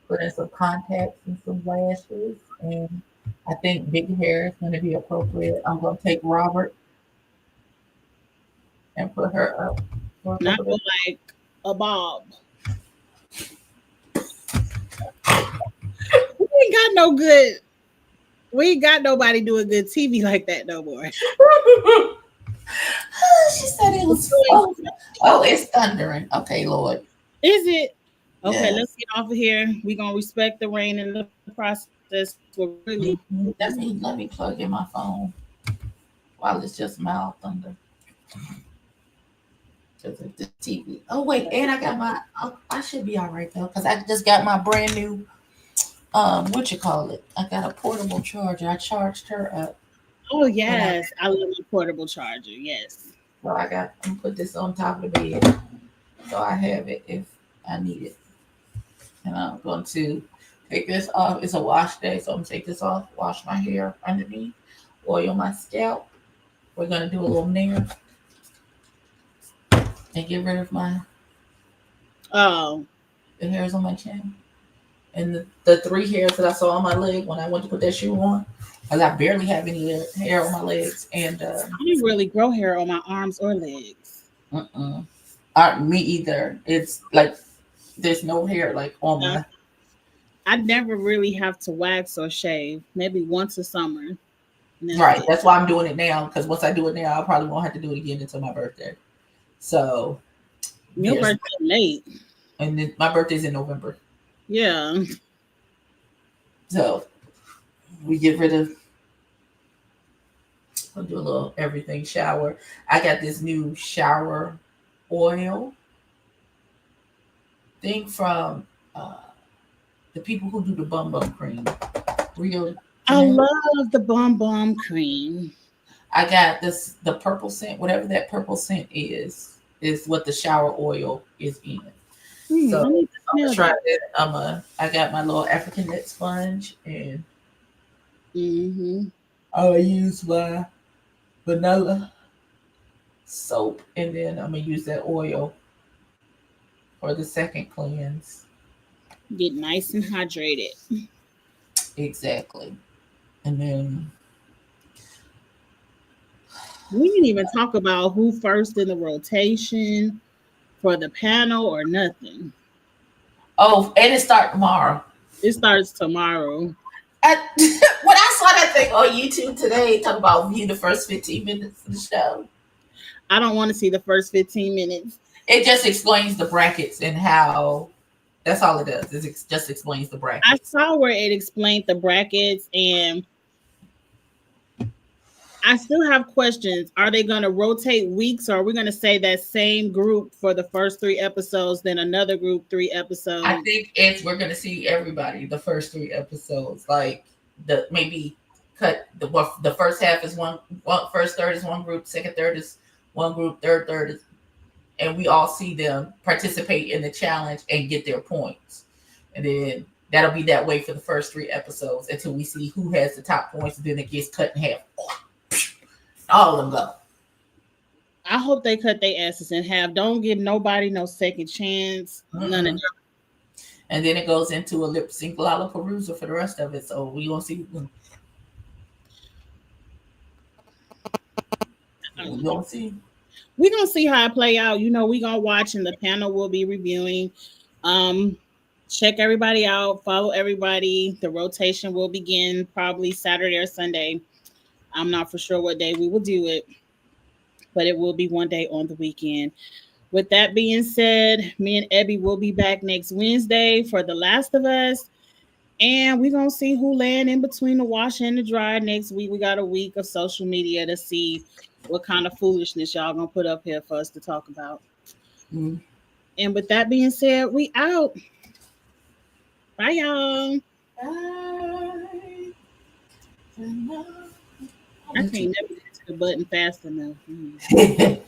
put in some contacts and some lashes, and I think big hair is going to be appropriate. I'm going to take Robert and put her up for a Not couple go of. like a bob. We ain't got no good. We ain't got nobody doing good TV like that no more. She said it was fun. Oh, it's thundering. Okay, Lord. Is it? Okay, Yes. let's get off of here. We're gonna respect the rain in the process. We're really Let me plug in my phone while it's just mild thunder. Because of the TV. Oh wait, and I got my. I should be all right though, because I just got my brand new. What you call it? I got a portable charger. I charged her up. Oh yes, I love my portable charger. Yes. So I'm gonna put this on top of the bed, so I have it if I need it. And I'm going to take this off. It's a wash day, so I'm gonna take this off, wash my hair underneath, oil my scalp. We're gonna do a little nair and get rid of Oh, the hairs on my chin and the three hairs that I saw on my leg when I went to put that shoe on, because I barely have any hair on my legs. And I didn't really grow hair on my arms or legs. me either. It's like there's no hair like on my. I never really have to wax or shave. Maybe once a summer. Right. That's why I'm doing it now, because once I do it now, I probably won't have to do it again until my birthday. So Your birthday late. And then my birthday's in November. Yeah. So we get rid of. I'll do a little everything shower. I got this new shower oil thing from the people who do the bum cream. Real. I love the Bum cream. I got the purple scent, whatever that purple scent is what the shower oil is in. So I'm gonna try that. I got my little African net sponge, and I'll use my vanilla soap, and then I'm gonna use that oil for the second cleanse. Get nice and hydrated. Exactly. And then we didn't even talk about who first in the rotation for the panel or nothing. Oh, and it starts tomorrow. It starts tomorrow. When I saw that thing on YouTube today, talk about view the first 15 minutes of the show. I don't want to see the first 15 minutes. It just explains the brackets and how. That's all it does. It just explains the brackets. I saw where it explained the brackets, and I still have questions. Are they going to rotate weeks, or are we going to say that same group for the first 3 episodes, then another group 3 episodes? I think we're going to see everybody the first 3 episodes. Like maybe cut the first half is one, first third is one group, second third is one group, third, and we all see them participate in the challenge and get their points. And then that'll be that way for the first 3 episodes until we see who has the top points, and then it gets cut in half. All of them go. I hope they cut their asses in half. Don't give nobody no second chance. None of that. And then it goes into a lip sync Lollapalooza for the rest of it. So we gonna see. We gonna see. We're gonna see how it play out. We gonna watch, and the panel will be reviewing. Check everybody out, follow everybody. The rotation will begin probably Saturday or Sunday. I'm not for sure what day we will do it, but it will be one day on the weekend. With that being said, me and Ebby will be back next Wednesday for The Last of Us. And we're going to see who land in between the wash and the dry next week. We got a week of social media to see what kind of foolishness y'all going to put up here for us to talk about. And with that being said, we out. Bye, y'all. Bye. I can't never get to the button fast enough. Bye.